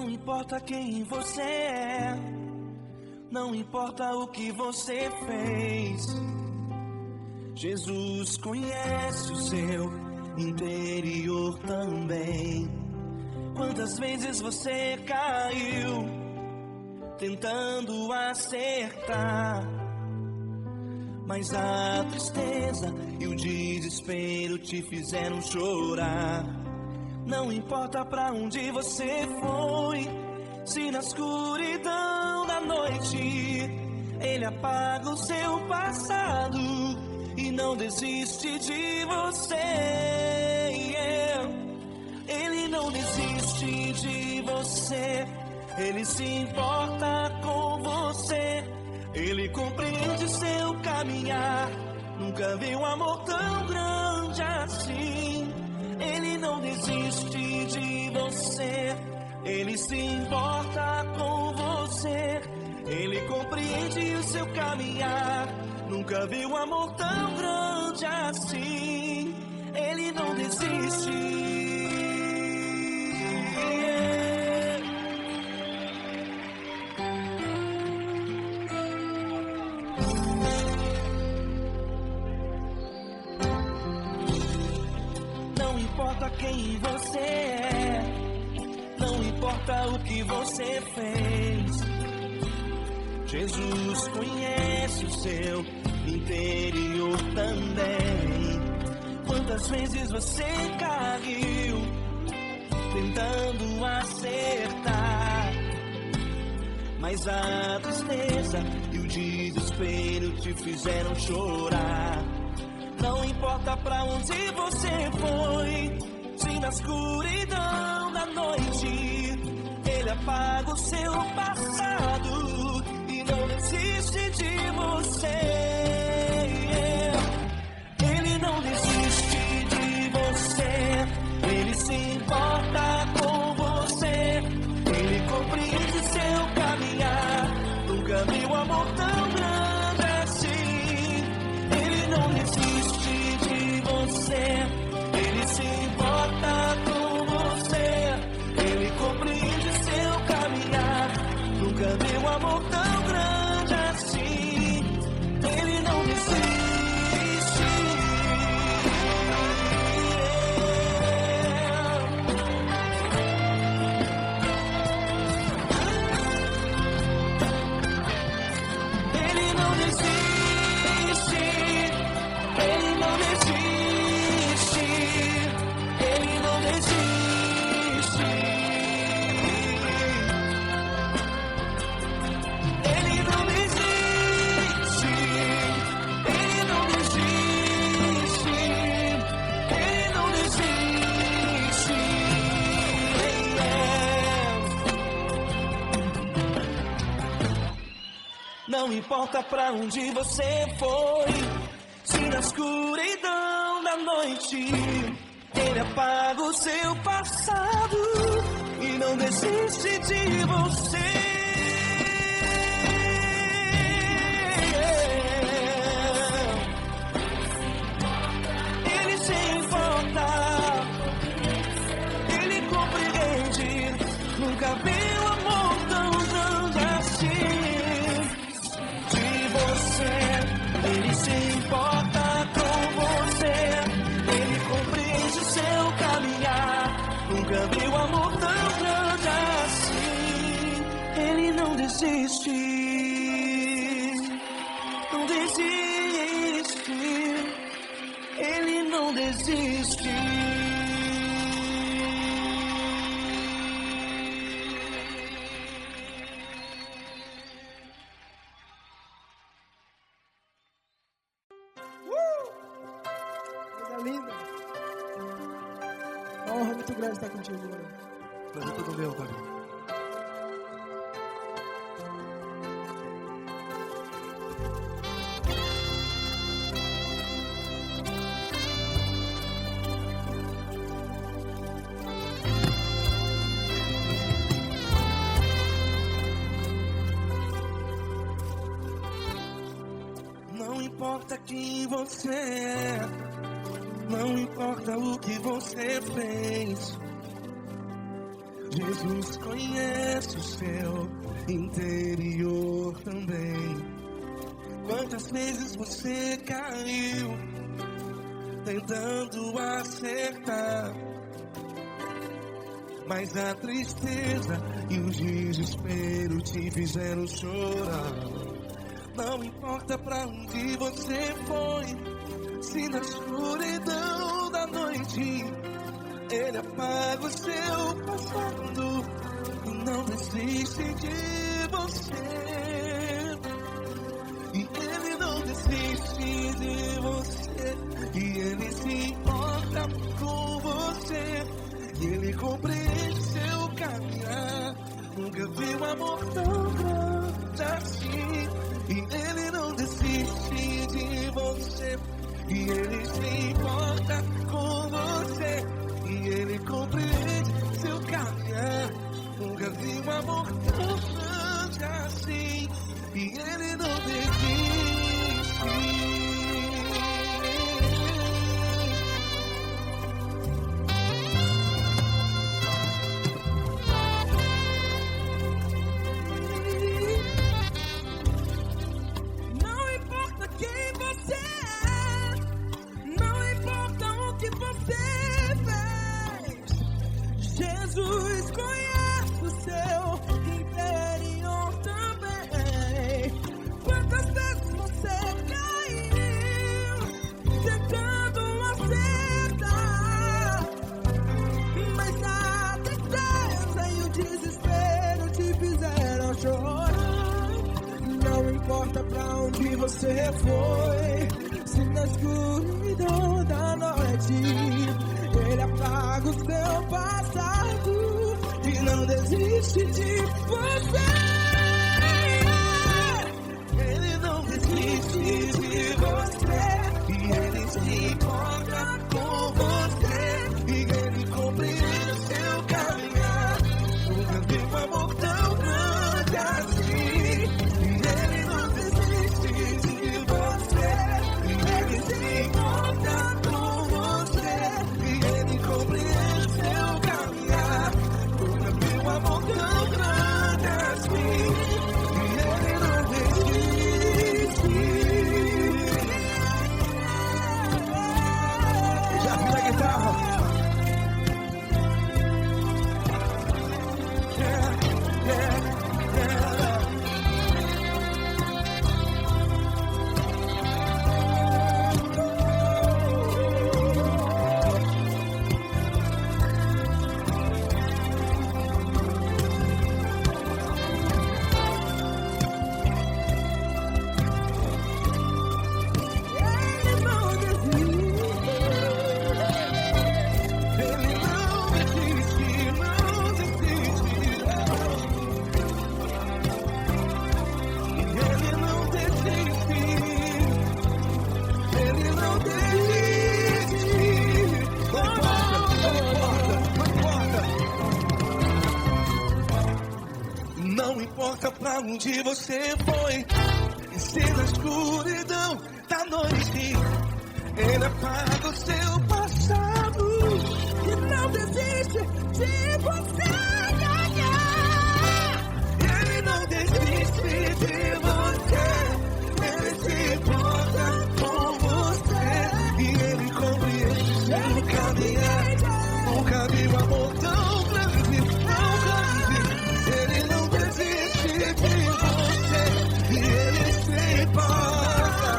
Não importa quem você é, não importa o que você fez, Jesus conhece o seu interior também. Quantas vezes você caiu tentando acertar, mas a tristeza e o desespero te fizeram chorar. Não importa pra onde você foi, se na escuridão da noite Ele apaga o seu passado e não desiste de você. Ele não desiste de você, Ele se importa com você, Ele compreende seu caminhar. Nunca vi um amor tão grande assim. Ele não desiste de você, Ele se importa com você, Ele compreende o seu caminhar. Nunca vi um amor tão grande assim. Ele não desiste. Não importa quem você é, não importa o que você fez, Jesus conhece o seu interior também. Quantas vezes você caiu tentando acertar, mas a tristeza e o desespero te fizeram chorar. Não importa pra onde você foi, se na escuridão da noite Ele apaga o seu passado e não desiste de você. Ele não desiste de você, Ele se importa com você, Ele compreende seu caminhar. Nunca vi um amor tão grande assim. Ele não desiste de você, Ele se importa com você, Ele compreende seu caminhar. Nunca vi um amor tão grande assim. Ele não desiste. Ele não desiste. Ele não desiste. Ele não desiste. Ele não desiste. Ele não desiste. Ele não desiste. Não importa pra onde você foi, se na escuridão da noite Ele apaga o seu passado e não desiste de você. Ele se importa, Ele compreende. Nunca vi um amor tão grande assim. De você, Ele se importa com você, Ele compreende seu caminhar. Nunca vi um amor tão grande assim. Ele não desiste, não desiste. Ele não desiste. Coisa linda. Uma honra muito grande estar contigo, Lord. Prazer todo meu, Pai. Não importa quem você é, não importa o que você fez, Jesus conhece o seu interior também. Quantas vezes você caiu tentando acertar, mas a tristeza e o desespero te fizeram chorar. Não importa pra onde você foi, se na escuridão da noite Ele apaga o seu passado e não desiste de você. E Ele não desiste de você, e Ele se importa com você, e Ele compreende seu caminhar. Nunca vi um amor tão grande assim. E Ele não desiste de você, e Ele se importa com você, e Ele compreende seu caminhar. Nunca vi um amor tão grande assim. E Ele não desiste. Não importa quem você é, não importa o que você fez, Jesus conhece o seu interior também. Quantas vezes você caiu tentando acertar, mas a tristeza e o desespero te fizeram chorar. Não importa pra onde você foi, se na escuridão da noite Ele apaga o seu passado e não desiste de você. Ele não desiste de você, e Ele se importa com você, e Ele compreende seu caminhar. Nunca vi um amor tão grande assim. E Ele não desiste de você, e Ele se importa com você, e Ele compreende seu caminhar. Nunca vi um amor tão grande assim. E Ele não desiste. Já vi a guitarra. Ele não desiste. Ele não desiste, não desiste. Ele não desiste. Ele não desiste. Não importa pra onde você foi, e se na escuridão da noite Ele apaga o seu passado E não desiste de você. Ele não desiste de você, Ele se importa com você, e Ele compreende seu caminhar. Nunca vi um amor tão grande, tão grande. Ele não desiste de você, e Ele se importa,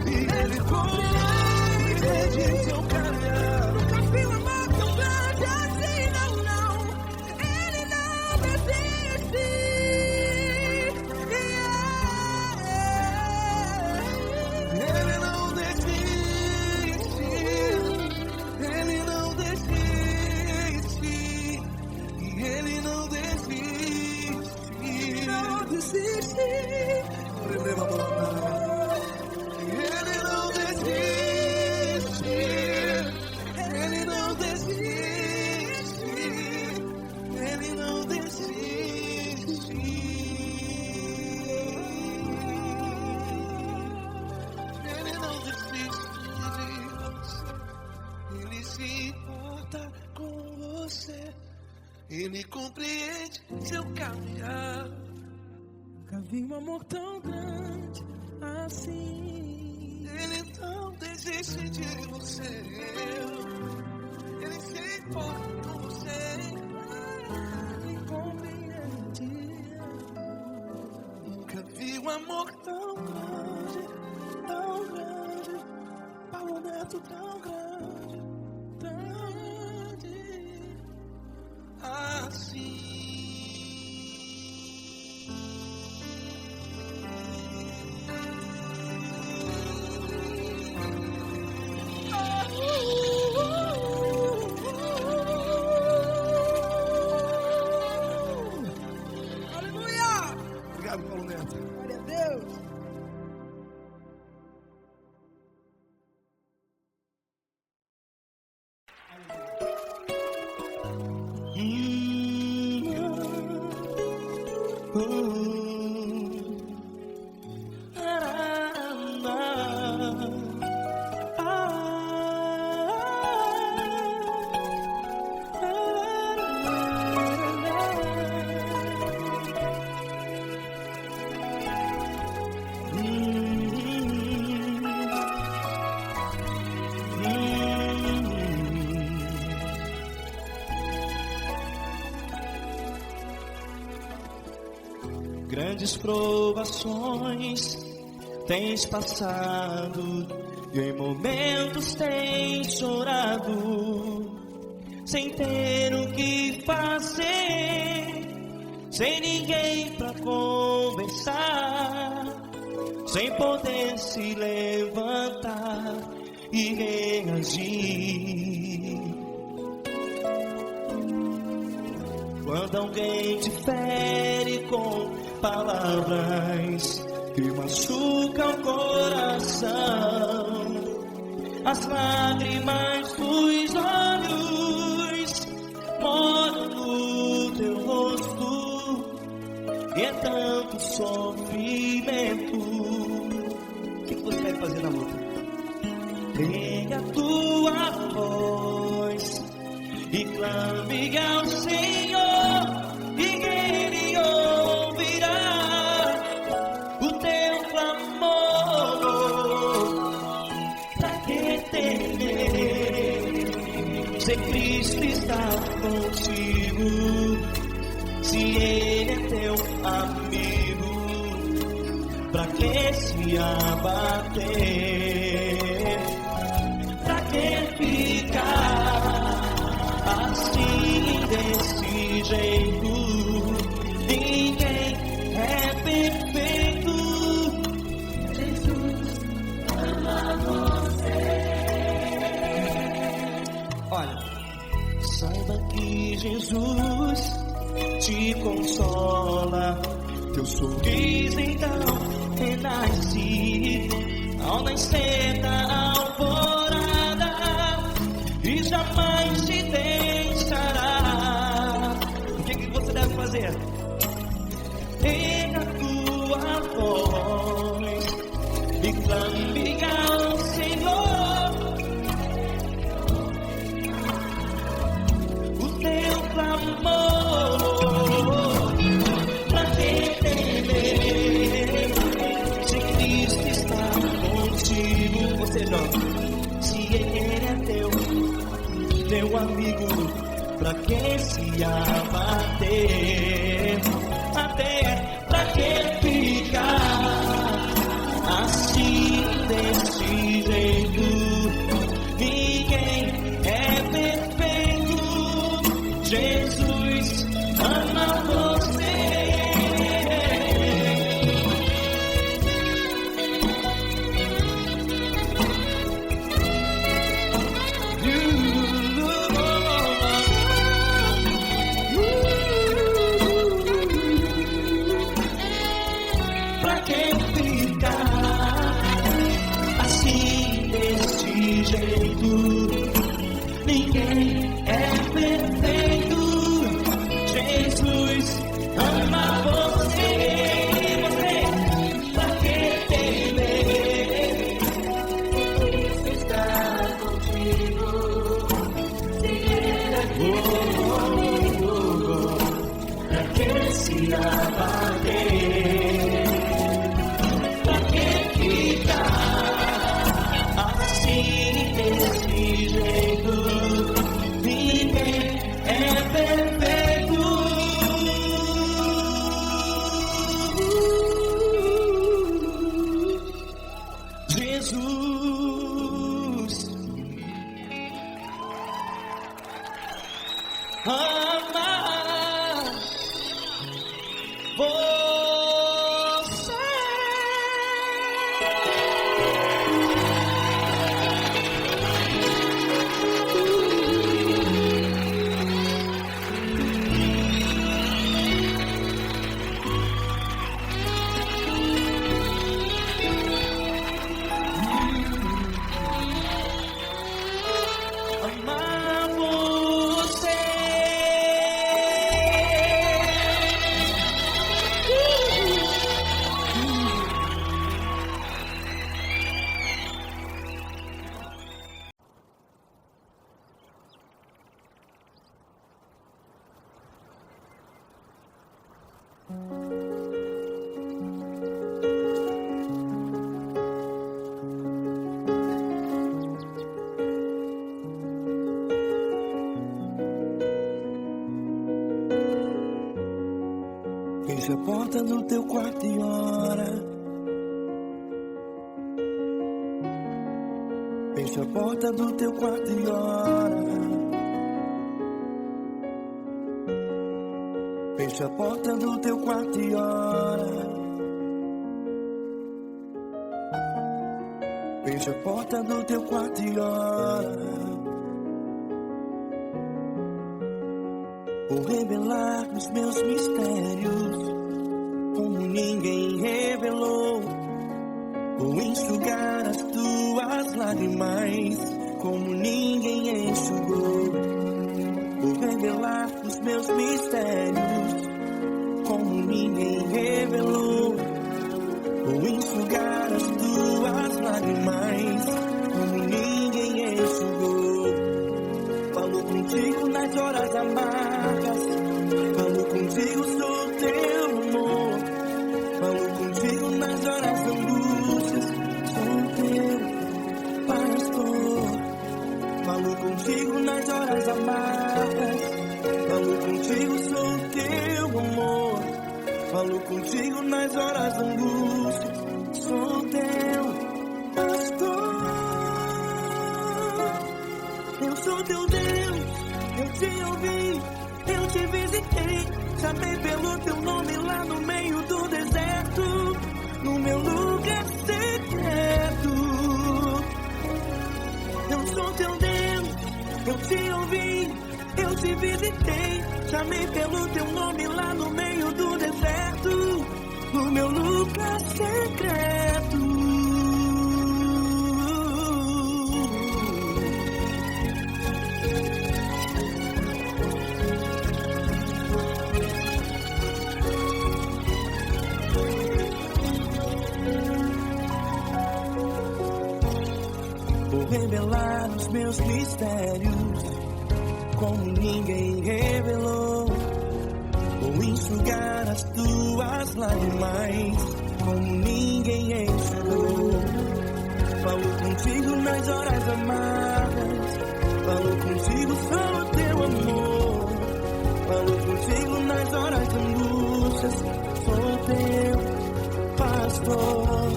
e Ele compreende seu caminhar. Nunca vi um amor tão grande assim, não, não. Ele não desiste. Ele não desiste, Ele não desiste, e Ele não desiste. Não desiste. Ele não desiste, Ele não desiste, Ele não desiste. Ele não desiste de você, Ele se importa com você, Ele compreende seu caminhar. Nunca vi um amor tão grande assim. Ele não desiste de você. Ele se importa com você. Me compreende. Nunca vi um amor tão grande, tão grande. Paulo Neto tão grande, assim. Aleluia! Obrigado, Paulo Neto. Glória a Deus. Grandes provações tens passado e em momentos tens chorado, sem ter o que fazer, sem ninguém pra conversar, sem poder se levantar e reagir. Quando alguém te fere com palavras que machucam o coração, as lágrimas dos olhos moram no teu rosto, e é tanto sofrimento. O que você vai fazer na luta? Pega a tua voz e clame ao Senhor, e Ele ouvirá o teu clamor. Pra que temer, se Cristo está contigo, se Ele é teu amigo? Pra que se abater? Pra que ficar assim, desse jeito? Ninguém é perfeito. Jesus ama você. Olha, saiba que Jesus te consola. Teu sorriso então renasce ao nascer da alvorada, e jamais te deixará. O que você deve fazer? Erga a tua voz e clame ao Senhor, o teu clamor. Pra que temer, se Cristo está contigo? Você joga. Se Ele é teu amigo, pra que se abater? Até pra que ficar assim, desse jeito? Ninguém é perfeito. Jesus ama você. se abater. Pra que ficar assim, desse jeito? Ninguém é perfeito. Jesus ama você. Amar você. Feche a porta do teu quarto e ora. Feche a porta do teu quarto e ora. Feche a porta do teu quarto e ora. Feche a porta do teu quarto e ora. Vou revelar os meus mistérios, como ninguém revelou. Vou enxugar as tuas lágrimas, como ninguém enxugou. Vou revelar os meus mistérios, como ninguém revelou. Vou enxugar as tuas lágrimas, como ninguém enxugou. Falo contigo nas horas amargas, falo contigo, sou teu amor. Falo contigo nas horas de angústias, sou teu pastor. Falo contigo nas horas amargas, falo contigo, sou teu amor. Falo contigo nas horas de angústias, sou teu pastor. Eu sou teu Deus, eu te ouvi, eu te visitei. Chamei pelo teu nome lá no meio do deserto, no meu lugar secreto. Eu sou teu Deus, eu te ouvi, eu te visitei. Chamei pelo teu nome lá no meio do deserto, no meu lugar secreto. Vou revelar os meus mistérios, como ninguém revelou. Vou enxugar as tuas lágrimas, como ninguém enxugou. Falo contigo nas horas amargas, falo contigo, sou teu amor. Falo contigo nas horas de angústias, sou teu pastor.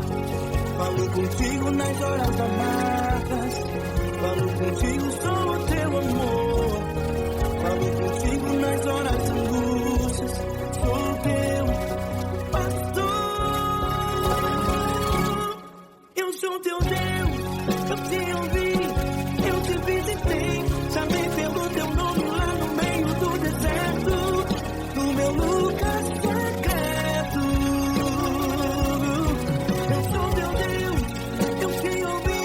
Falo contigo nas horas amargas, falo contigo, sou teu amor. Falo contigo nas horas de angústias, sou teu pastor. Eu sou teu Deus, eu te ouvi, eu te visitei. Chamei pelo teu nome lá no meio do deserto, no meu lugar secreto. Eu sou teu Deus, eu te ouvi,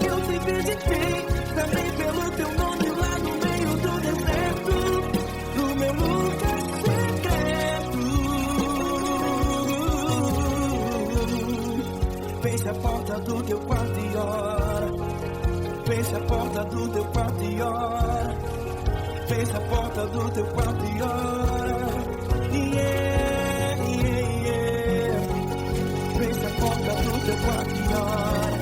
eu te visitei. Chamei pelo teu nome lá no meio do deserto, no meu lugar secreto. Feche a porta do teu quarto e ora. Feche a porta do teu quarto e ora. Feche a porta do teu quarto e ora. Fecha a porta do teu quarto e ora.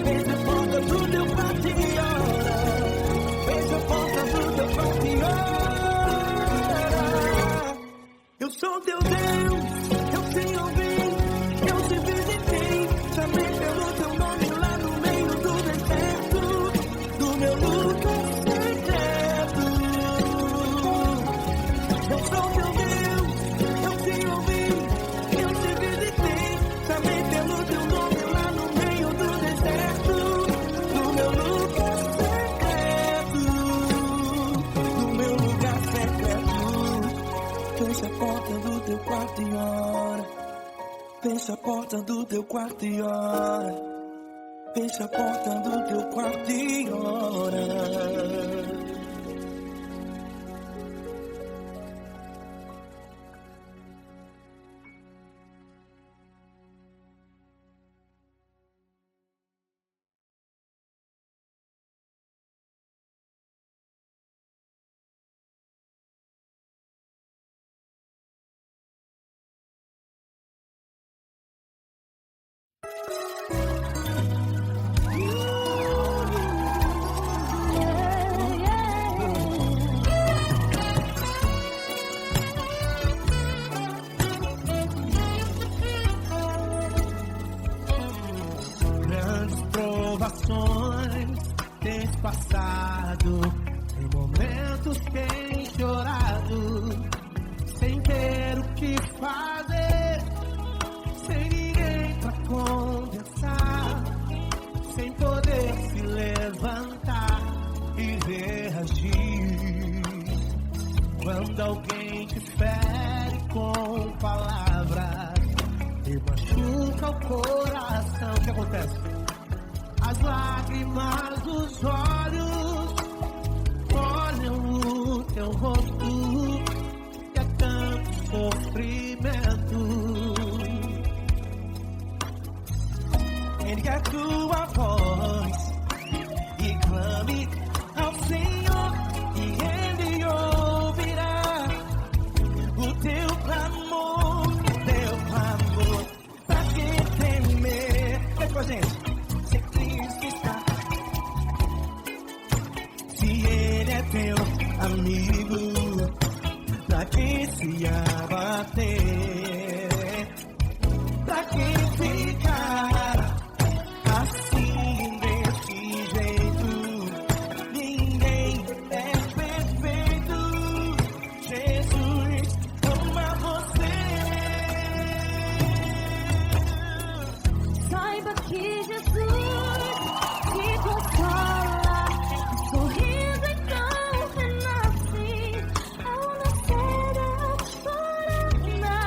Fecha a porta do teu quarto e ora. Fecha a porta do teu quarto e ora. Eu sou teu Deus, eu te ouvi, eu te visitei. Chamei pelo teu nome lá no meio do deserto, do meu lugar secreto. Eu sou teu Deus, eu te ouvi, eu te visitei. Chamei pelo teu nome lá no meio do deserto, do meu lugar secreto, do meu lugar secreto. Fecha a porta do teu quarto e ora. Fecha a porta do teu quarto e ora. Fecha a porta do teu quarto e ora. Grandes provações tens passado, em momentos tens chorado, sem ter o que fazer, sem ninguém pra conversar, sem poder se levantar e reagir. Quando alguém te fere com palavras e machuca o coração, o que acontece? As lágrimas dos olhos olham o teu rosto, e é tanto sofrimento. Ergue a tua voz e clame ao Senhor, e Ele ouvirá o teu clamor, pra que temer? Vem com a gente. Se Cristo está, se Ele é teu amigo, pra que se abater? Pra que ficar assim desse jeito? Ninguém é perfeito. Jesus ama você. Saiba que Jesus te consola, sorrindo então renasce ao nascer da corona.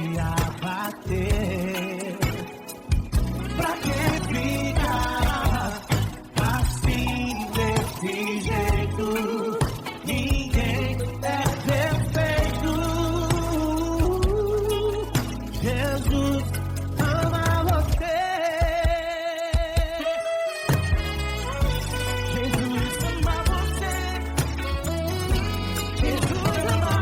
te abater. Pra que ficar assim desse jeito? Ninguém é perfeito. Jesus ama você. Jesus ama você. Jesus ama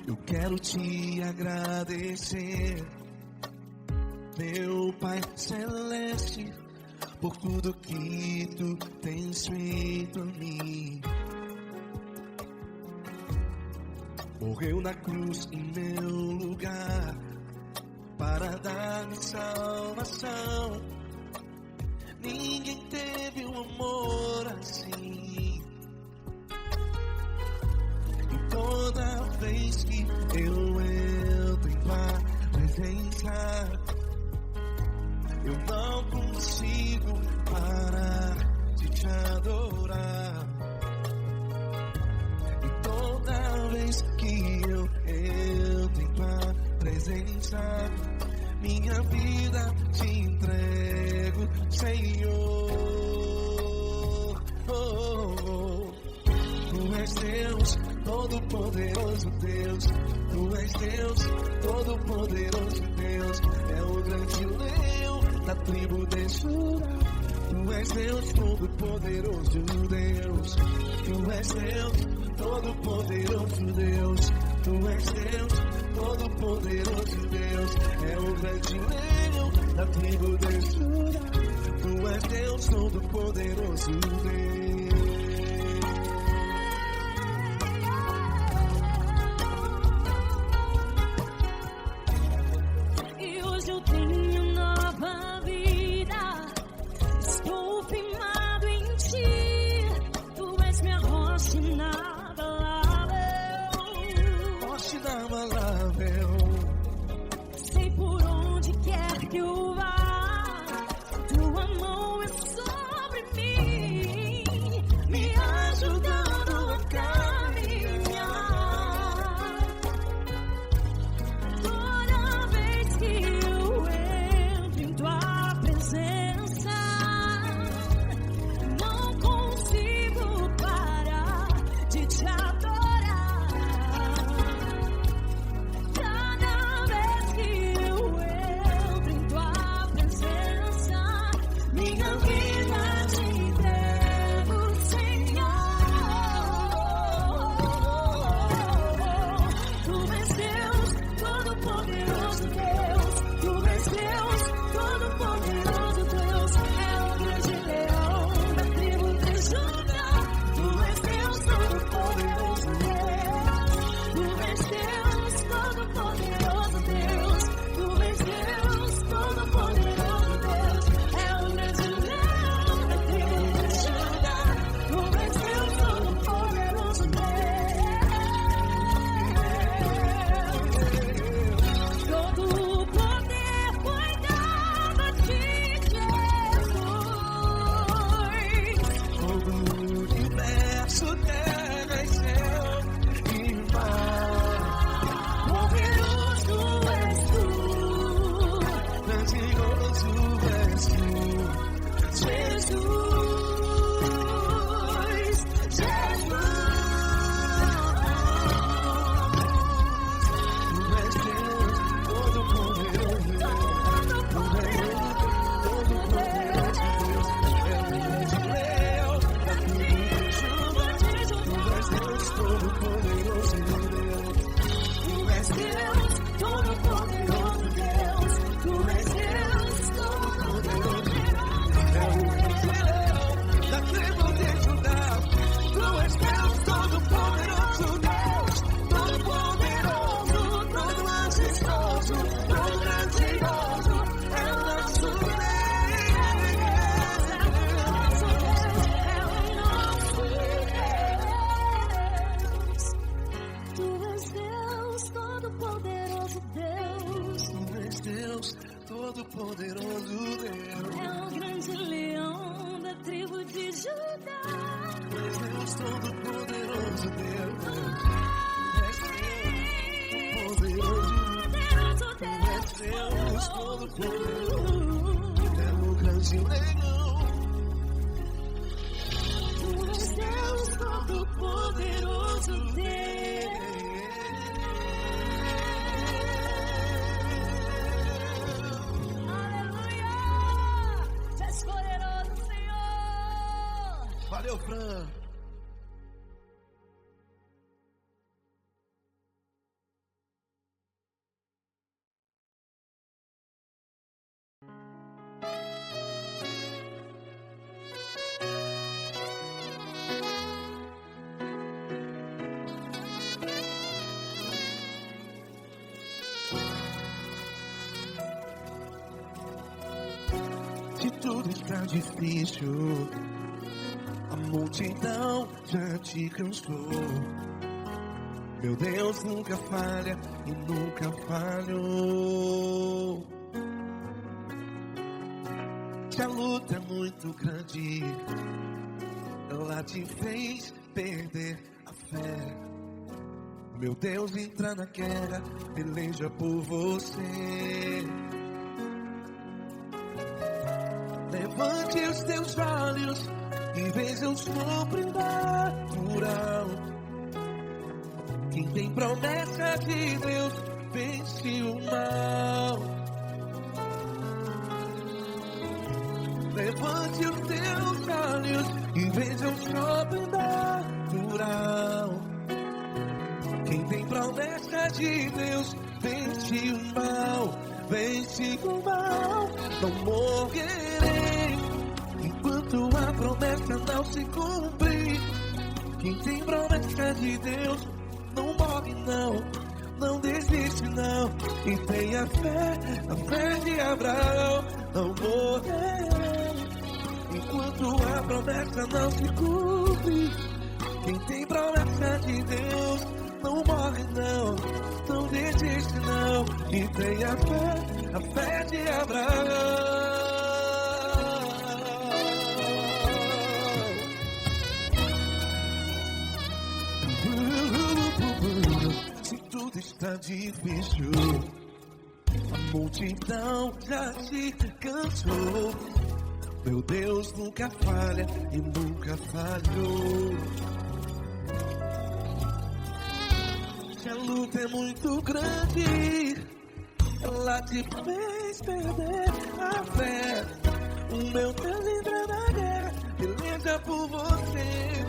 Eu quero te agradecer, meu Pai Celeste, por tudo que tu tens feito a mim. Morreu na cruz em meu lugar para dar-me salvação. Ninguém teve um amor assim. E toda vez que eu entro em tua presença, eu não consigo parar de te adorar. E toda vez que eu entro em tua presença, minha vida te entrego, Senhor. Tu és Deus, Todo-Poderoso Deus. Tu és Deus, Todo-Poderoso Deus. É o grande leão da tribo de Judá. Tu és Deus, Todo-Poderoso Deus. Tu és Deus, Todo-Poderoso Deus. Tu és Deus, Todo-Poderoso Deus. É o grande leão da tribo de Judá. Tu és Deus, Todo-Poderoso Deus. E hoje eu tenho nova vida. Estou firmado em ti. Tu és minha rocha inabalável. Rocha inabalável. Sei por onde quer que eu vá, tua mão é sobre mim. Os Deus Todo-Poderoso Deus. Aleluia! Tu és poderoso, Senhor. Valeu, Fran. Se tudo está difícil, a multidão já te cansou. Meu Deus nunca falha e nunca falhou. Se a luta é muito grande, ela te fez perder a fé. Meu Deus entra na guerra, peleja por você. Levante os teus olhos e veja o sobrenatural. Quem tem promessa de Deus vence o mal. Levante os teus olhos e veja o sobrenatural. Quem tem promessa de Deus vence o mal. Vence o mal. Não morrerei enquanto a promessa não se cumprir. Quem tem promessa de Deus não morre não, não desiste não. E tenha fé, a fé de Abraão. Não morrerei enquanto a promessa não se cumpre. Quem tem promessa de Deus não morre não, não desiste não. E tenha fé, a fé de Abraão. Se tudo está difícil, a multidão já se cansou. Meu Deus nunca falha e nunca falhou. Se a luta é muito grande, ela te fez perder a fé. O meu Deus entra na guerra, peleja por você.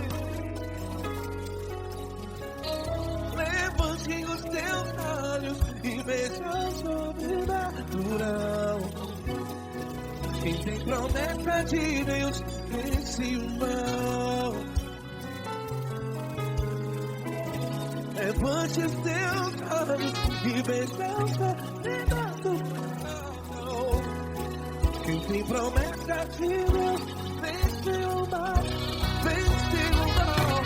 Levante os teus olhos e veja o sobrenatural. Quem tem promessa de Deus vence o mal. Levante os teus olhos e veja o sobrenatural. Quem tem promessa de Deus vence o mal. Vence o mal.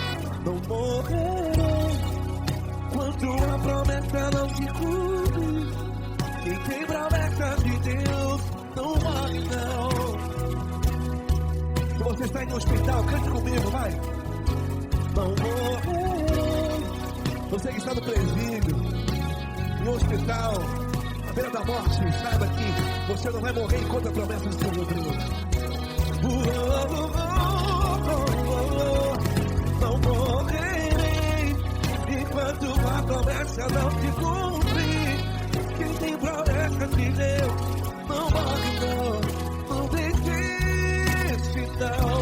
Não morrerei quando a promessa não se cumpre. Quem tem promessa de Deus não morre não. Se você está em um hospital, cante comigo, vai. Não morrerei. Você que está no presídio, em um hospital, à beira da morte, saiba que você não vai morrer enquanto a promessa não se cumprir. Não morrerei enquanto a promessa não se cumprir. Quem tem promessa de Deus não morre não, não desiste não.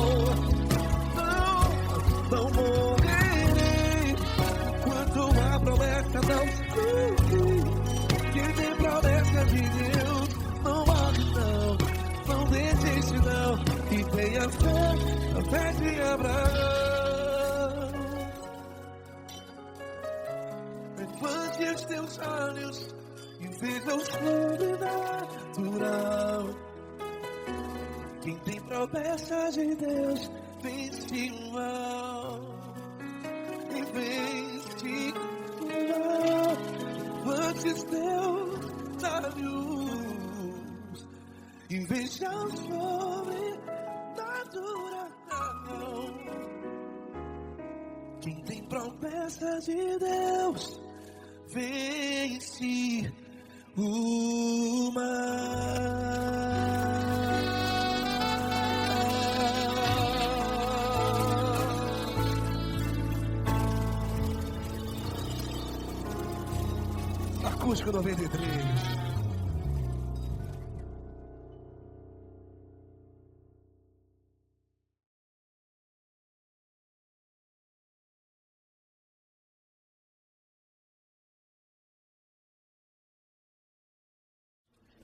Não morrerei enquanto a promessa não se cumprir. Quem tem promessa de Deus não morre não, não desiste não. E tenha fé, a fé de Abraão. Levante os teus olhos e veja o sobrenatural. Quem tem promessa de Deus vence o mal. E vence o mal. Levante os teus olhos e veja o sobrenatural. Quem tem promessa de Deus vence o mal. Acústico 93.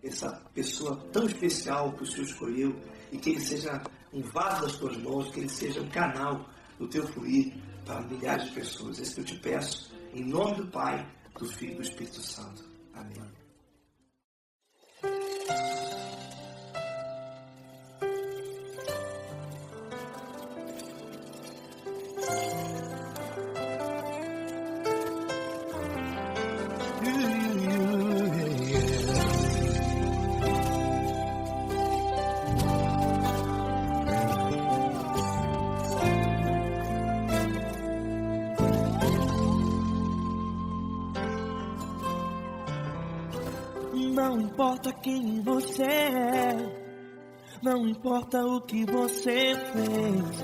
Essa pessoa tão especial que o Senhor escolheu, e que ele seja um vaso das tuas mãos, que ele seja um canal do teu fluir para milhares de pessoas. É isso que eu te peço, em nome do Pai, do Filho e do Espírito Santo. Amém. Não importa quem você é, não importa o que você fez,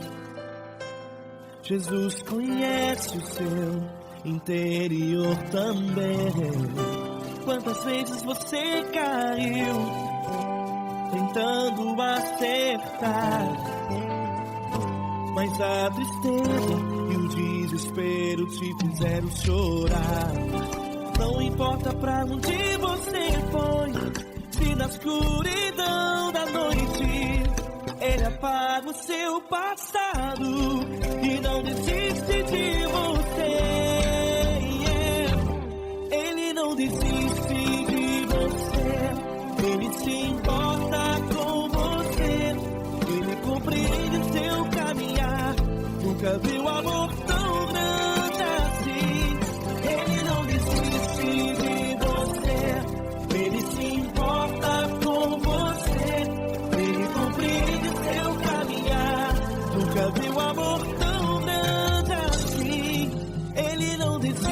Jesus conhece o seu interior também. Quantas vezes você caiu, tentando acertar, mas a tristeza e o desespero te fizeram chorar. Não importa pra onde você foi, se na escuridão da noite Ele apaga o seu passado e não desiste de você. Ele não desiste de você, Ele se importa com você, Ele compreende seu caminhar. Nunca viu amor tão grande assim. Ele não desiste de você, Ele se importa com você, Ele compreende seu caminhar. Nunca viu amor tão grande assim. Ele não desiste.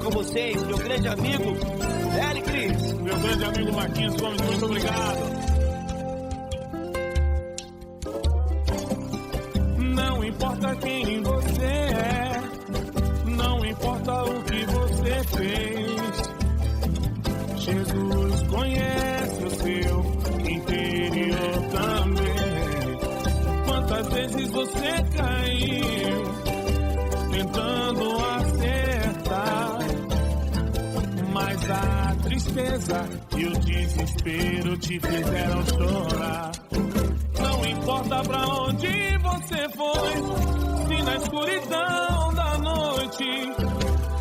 Com vocês, meu grande amigo Eli Cris. Meu grande amigo Marquinhos Gomes, muito obrigado. Não importa quem você é, não importa o que você fez, Jesus conhece o seu interior também. Quantas vezes você caiu, tentando acertar, mas a tristeza e o desespero te fizeram chorar. Não importa pra onde você foi, se na escuridão da noite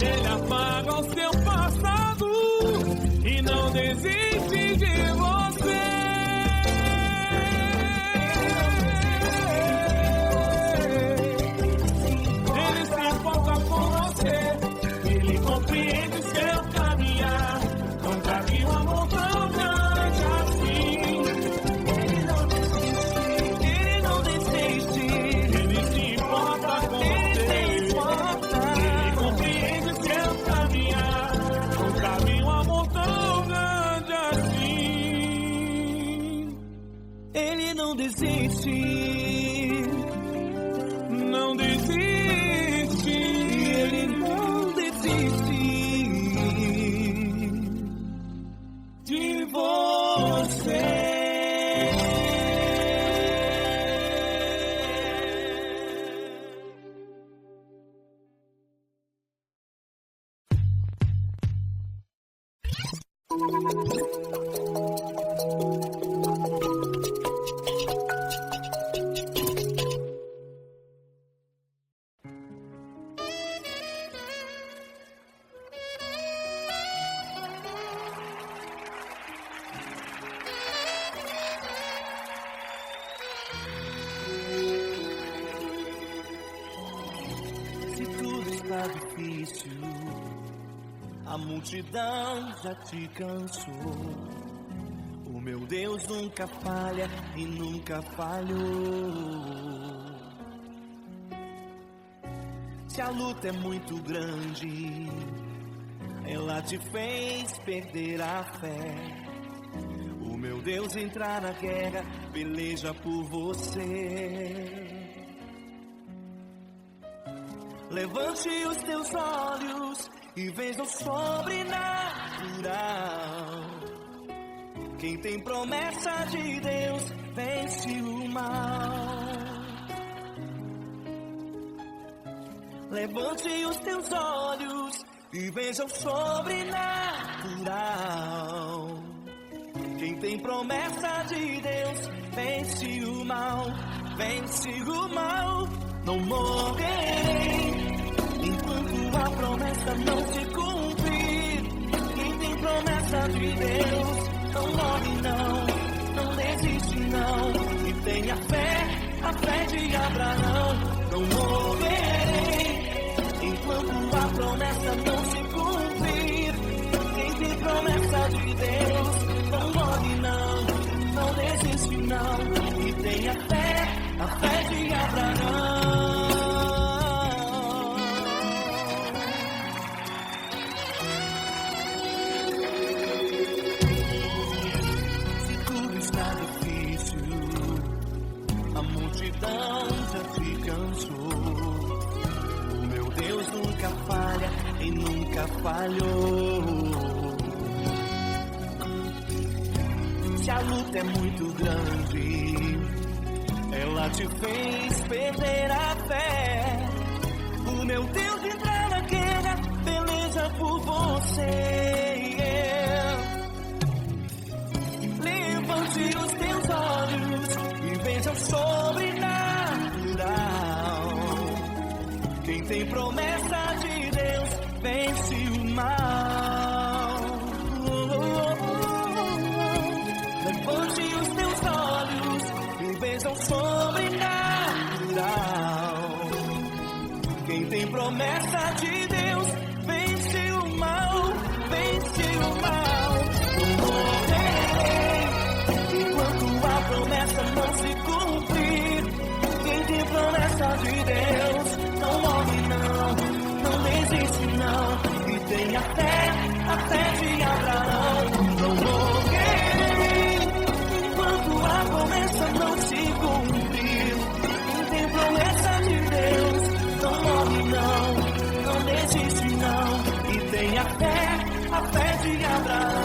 Ele apaga o seu passado e não desiste de você. Ele se importa com você, Ele compreende seu caminhar. Nunca vi um amor tão grande assim. Ele não desiste, Ele se importa com você, Ele compreende seu caminhar. Nunca vi um amor tão grande assim. Ele não desiste, Não desiste, Ele não desiste de você. Se tudo está difícil, a multidão já te cansou. O meu Deus nunca falha e nunca falhou. Se a luta é muito grande, ela te fez perder a fé. O meu Deus entrar na guerra, peleja por você. Levante os teus olhos e veja o sobrenatural. Quem tem promessa de Deus vence o mal. Levante os teus olhos e veja o sobrenatural. Quem tem promessa de Deus vence o mal, vence o mal. Não morrerei enquanto a promessa não se cumprir. Quem tem promessa de Deus não morre não, não desiste não. E tenha fé, a fé de Abraão. Não morrerei enquanto a promessa não se cumprir. Quem tem promessa de Deus não morre não, não desiste não. E tenha fé, a fé de Abraão. Se tudo está difícil, a multidão já te cansou. O meu Deus nunca falha e nunca falhou. Se a luta é muito grande, ela te fez perder a fé. O meu Deus entra na guerra, beleza por você. Levante os teus olhos e veja o sobrenatural. Quem tem promessa de Deus vence o mal. Levante os teus olhos e veja o sobrenatural. Quem tem promessa de Deus vence o mal, vence o mal. Não morrerei enquanto a promessa não se cumprir. Quem tem promessa de Deus não morre não, não desiste não. E tenha fé, a fé de Abraão. Não morrerei enquanto a promessa não se cumprir. Quem tem promessa de Deus não morre não, não desiste não. E tenha fé, a fé de Abraão.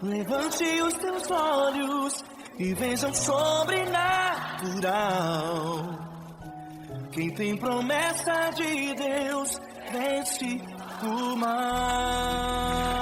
Levante os teus olhos e veja o sobrenatural. Quem tem promessa de Deus vence o mal.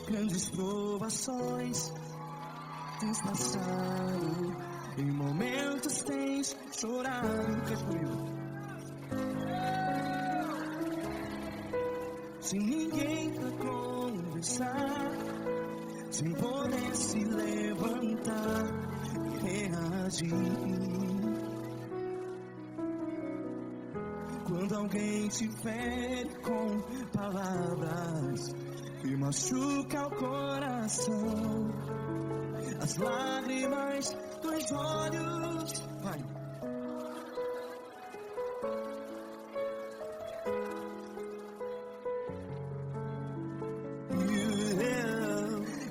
Grandes provações tens passado, em momentos tens chorado. Sem ninguém pra conversar, sem poder se levantar e reagir. Quando alguém te fere com palavras que machuca o coração, as lágrimas dos olhos, vai.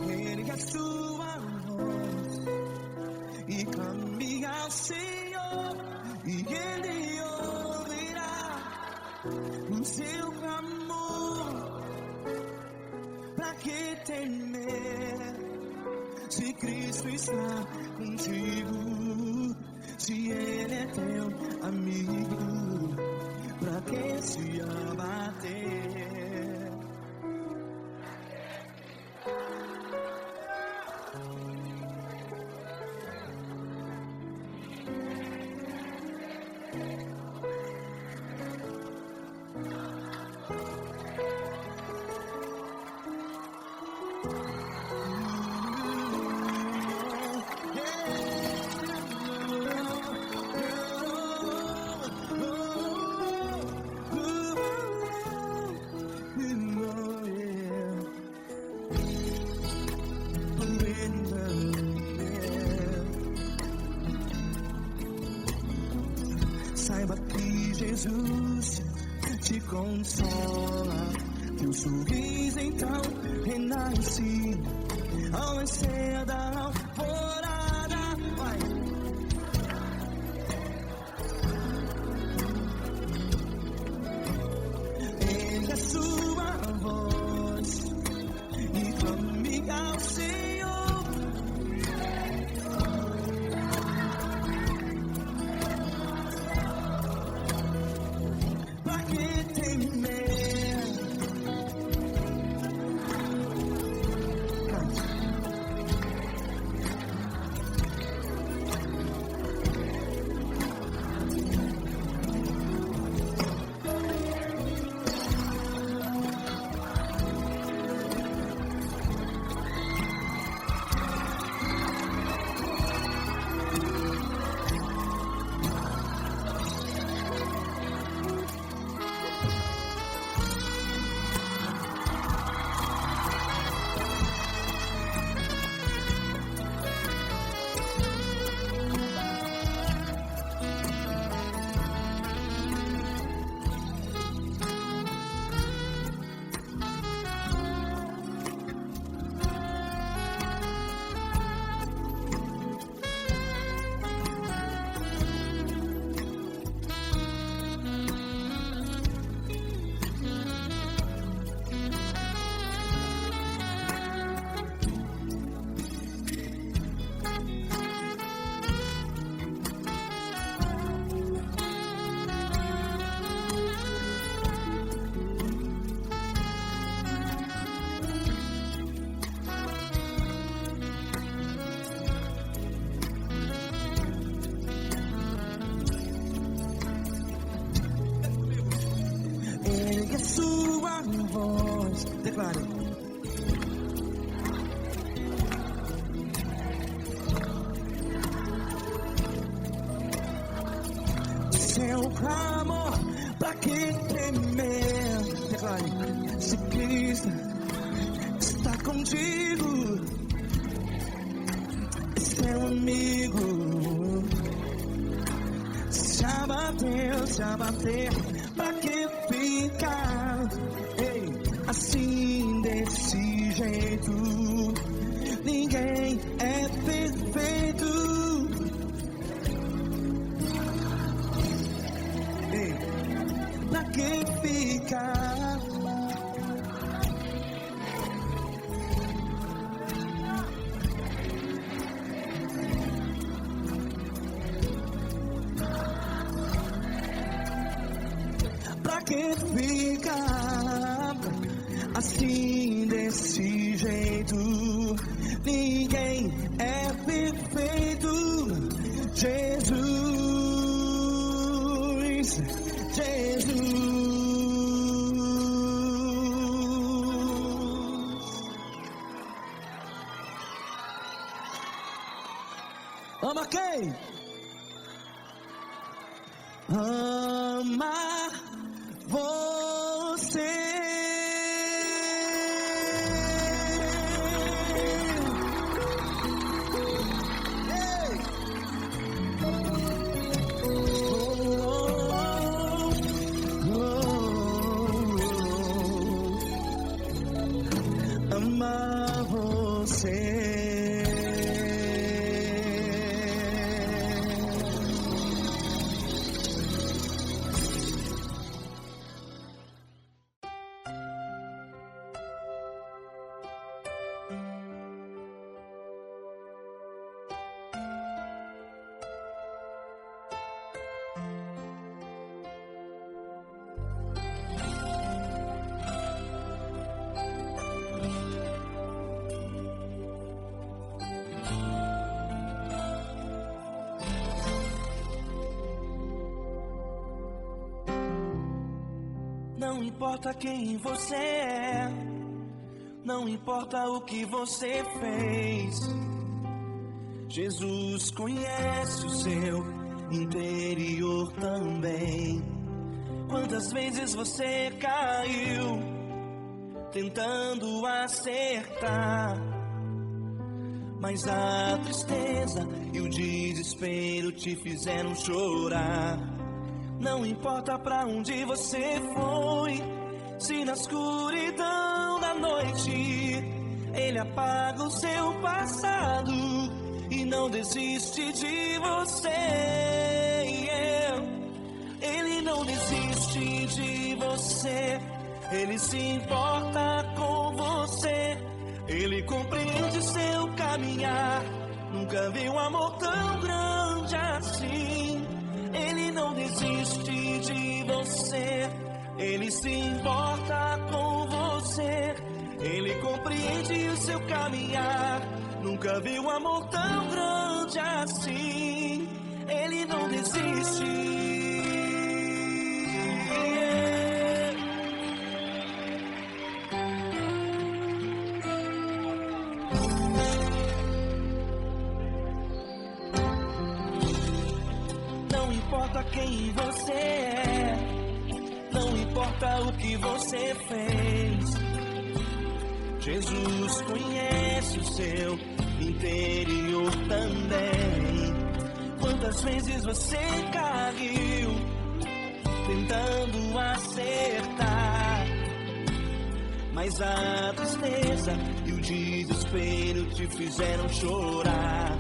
Ergue a sua voz e clame ao Senhor, e Ele ouvirá o seu clamor. Pra que temer, se Cristo está contigo? Se Ele é teu amigo, pra que se abater? Jesus te consola. Teu sorriso então renasce ao nascer da alvorada. Vai. Erga a sua voz e clame ao Senhor. Pra que temer? Ergue a sua voz, declare. Seu clamor, pra que temer? Declare. Se Cristo está contigo, seu amigo. Se abater, pra que ficar? Ei, assim desse jeito, ninguém é perfeito. Ei, pra que ficar? Pra que ficar assim desse jeito? Ninguém é perfeito. Jesus, Jesus. Ama quem? Ama você. Ama você. Não importa quem você é, não importa o que você fez, Jesus conhece o seu interior também. Quantas vezes você caiu tentando acertar, mas a tristeza e o desespero te fizeram chorar. Não importa pra onde você foi, se na escuridão da noite Ele apaga o seu passado e não desiste de você. Ele não desiste de você, Ele se importa com você, Ele compreende seu caminhar. Nunca vi um amor tão grande assim. Ele não desiste de você, Ele se importa com você, Ele compreende o seu caminhar. Nunca vi um amor tão grande assim. Ele não desiste. Não importa quem você é, não importa o que você fez, Jesus conhece o seu interior também. Quantas vezes você caiu tentando acertar, mas a tristeza e o desespero te fizeram chorar.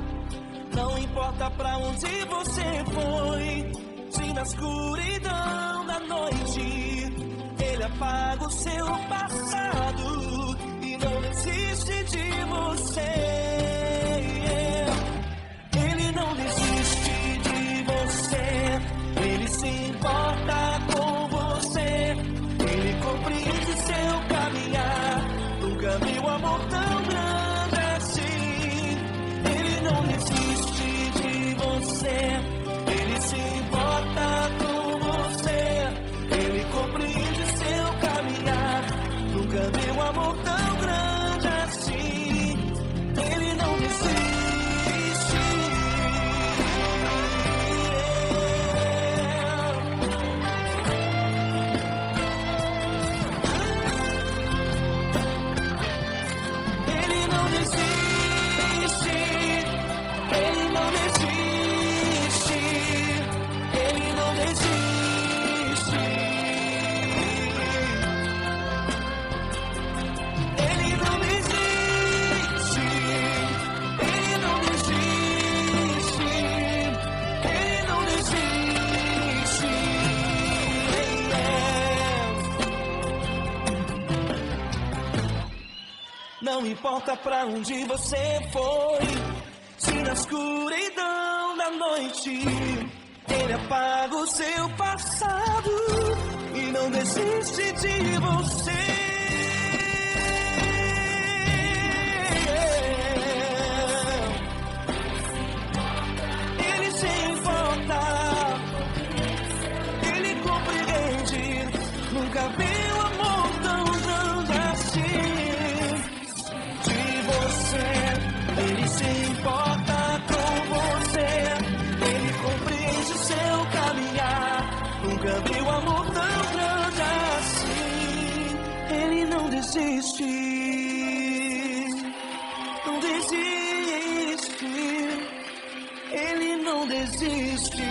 Não importa pra onde você foi, se na escuridão da noite Ele apaga o seu passado e não desiste de você. Ele não desiste de você, Ele se importa com você, Ele compreende seu caminhar. Nunca vi um amor tão grande assim. Ele não desiste de você, Ele se importa com você, Ele compreende seu caminhar. Nunca vi um amor tão grande assim. Ele não desiste. Ele não desiste. Ele não desiste. Ele não desiste. Ele não desiste. Ele não desiste. Ele não desiste. Não importa pra onde você foi, se na escuridão da noite Ele apaga o seu passado e não desiste de você. Ele se importa, Ele compreende. Nunca vi um amor tão grande assim. De você, Ele se importa com você, Ele compreende o seu caminhar. Nunca vi um amor tão grande assim. Ele não desiste, não desiste, Ele não desiste.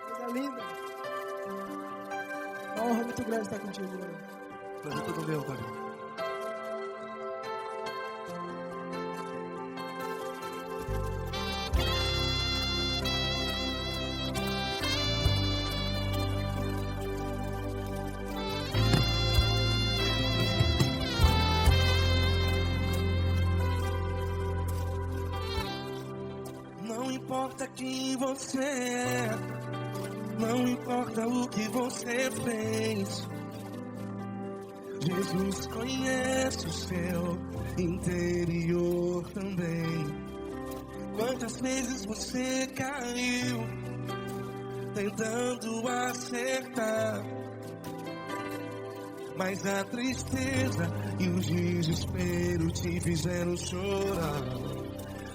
Coisa linda. Uma honra muito grande estar contigo, Glória. Prazer todo meu, Fabinho. Não importa quem você é, não importa o que você fez, Jesus conhece o seu interior também. Quantas vezes você caiu tentando acertar, mas a tristeza e o desespero te fizeram chorar.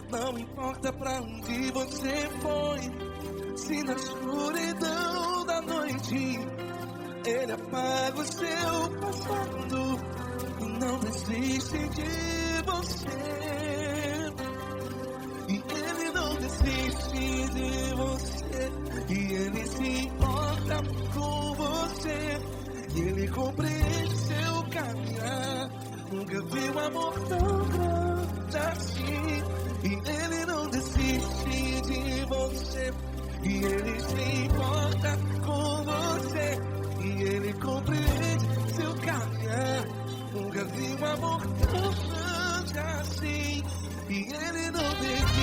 Não importa pra onde você foi, se na escuridão da noite Ele apaga o seu passado e não desiste de você. E Ele não desiste de você. E Ele se importa com você. E Ele compreende seu caminhar. Nunca vi um amor tão grande assim. E Ele não desiste de você. E Ele se importa com você. E Ele compreende seu caminhar. Nunca vi um amor tão grande assim. E Ele não desiste.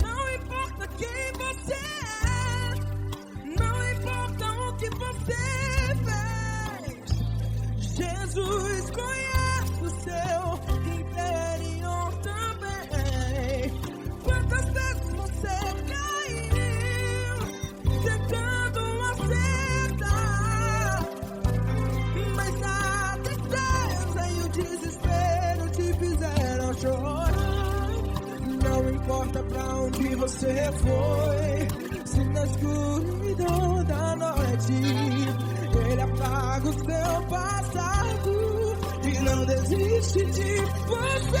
Não importa quem você é, não importa o que você fez, Jesus conhece o seu interior também. Quantas vezes você caiu tentando acertar, mas a tristeza e o desespero te fizeram chorar. Não importa pra onde você foi, se na escuridão da noite Ele apaga o seu passado e não desiste de você.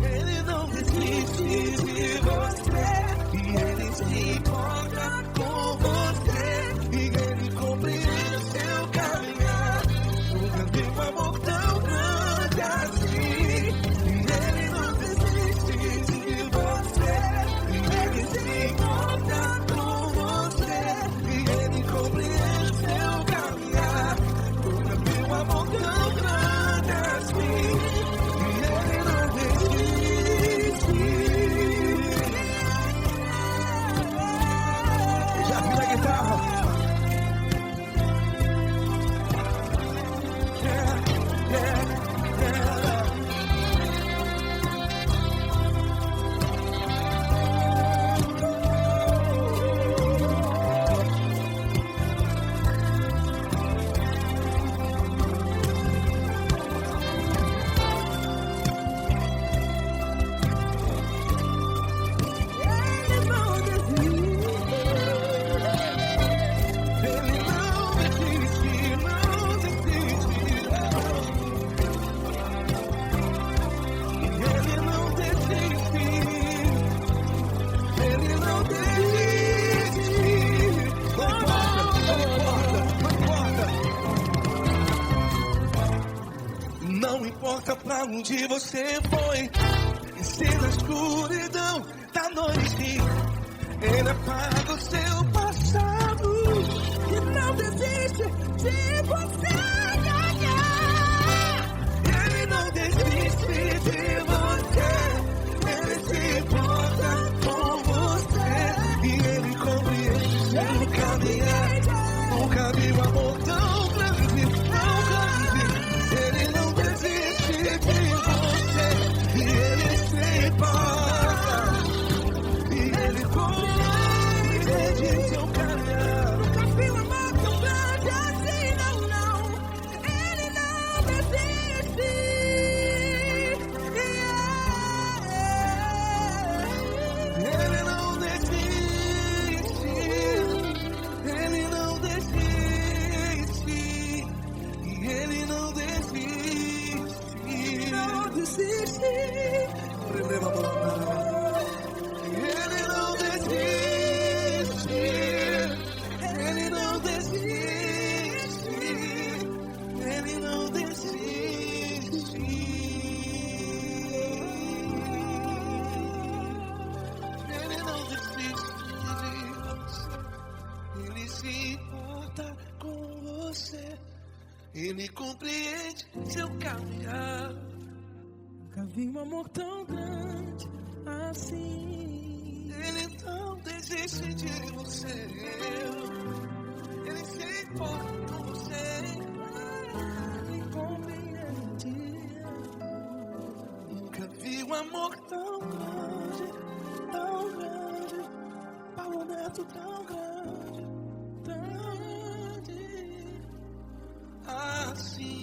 Ele não desiste de você. E Ele se importa com você. E Ele compreende seu caminhar. Nunca vi um amor tão grande assim. E Ele não desiste de você. E Ele se importa com você. E Ele compreende seu caminhar. Nunca vi um amor tão grande assim. E Ele não desiste. Já vi a guitarra. Ele não desiste. Ele não desiste, não desiste. Ele não desiste. Ele não desiste. Não importa pra onde você foi, e se na escuridão da noite Ele apaga o seu passado E não desiste de você. Ele não desiste de você. Ele se importa com você. E Ele compreende seu caminhar. Nunca vi um amor tão grande, tão grande. Ele não desiste de você. E Ele se importa. E Ele compreende seu caminhar. Nunca vi um amor tão grande assim, não, não. Ele não desiste. Ele não desiste. Ele não desiste. E Ele não desiste. Não desiste. Ele não desiste. Ele não desiste. Ele não desiste. Ele não desiste de você. Ele se importa com você. Ele compreende seu caminhar. Nunca vi um amor tão grande assim. Ele não desiste de você. Ele se importa com você. Ele compreende. Nunca vi um amor tão grande, tão grande. Paulo Neto tão grande, tão assim.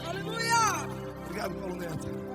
Aleluia! Obrigado, Paulo Neto.